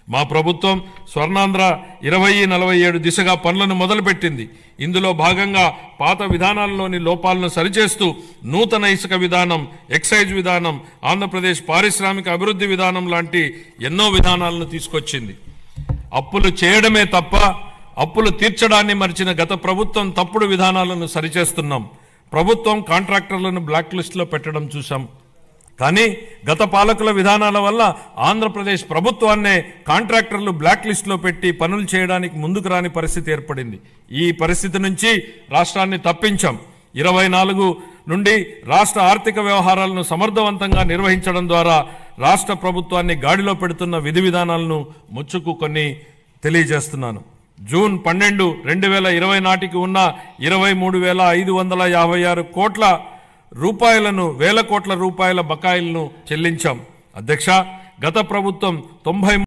మా ప్రభుత్వం స్వర్ణాంధ్ర 2047 దిశగా పనులను మొదలుపెట్టింది. ఇందులో భాగంగా పాత విధానాల్లోని లోపాలను సరిచేస్తూ నూతన ఇసుక విధానం, ఎక్సైజ్ విధానం, ఆంధ్రప్రదేశ్ పారిశ్రామిక అభివృద్ధి విధానం లాంటి ఎన్నో విధానాలను తీసుకొచ్చింది. అప్పులు చేయడమే తప్ప అప్పులు తీర్చడాన్ని మరిచిన గత ప్రభుత్వం తప్పుడు విధానాలను సరిచేస్తున్నాం. ప్రభుత్వం కాంట్రాక్టర్లను బ్లాక్ లిస్టులో పెట్టడం చూసాం. కానీ గత పాలకుల విధానాల వల్ల ఆంధ్రప్రదేశ్ ప్రభుత్వాన్నే కాంట్రాక్టర్లు బ్లాక్ లిస్టులో పెట్టి పనులు చేయడానికి ముందుకు రాని పరిస్థితి ఏర్పడింది. ఈ పరిస్థితి నుంచి రాష్ట్రాన్ని తప్పించాం. 24 నుండి రాష్ట్ర ఆర్థిక వ్యవహారాలను సమర్థవంతంగా నిర్వహించడం ద్వారా రాష్ట్ర ప్రభుత్వాన్ని గాడిలో పెడుతున్న విధి విధానాలను ముచ్చుకు కొన్ని తెలియజేస్తున్నాను. జూన్ 12, 2020 నాటికి ఉన్న 23,556 కోట్ల రూపాయలను, వేల కోట్ల రూపాయల బకాయిలను చెల్లించాం. అధ్యక్ష, గత ప్రభుత్వం 93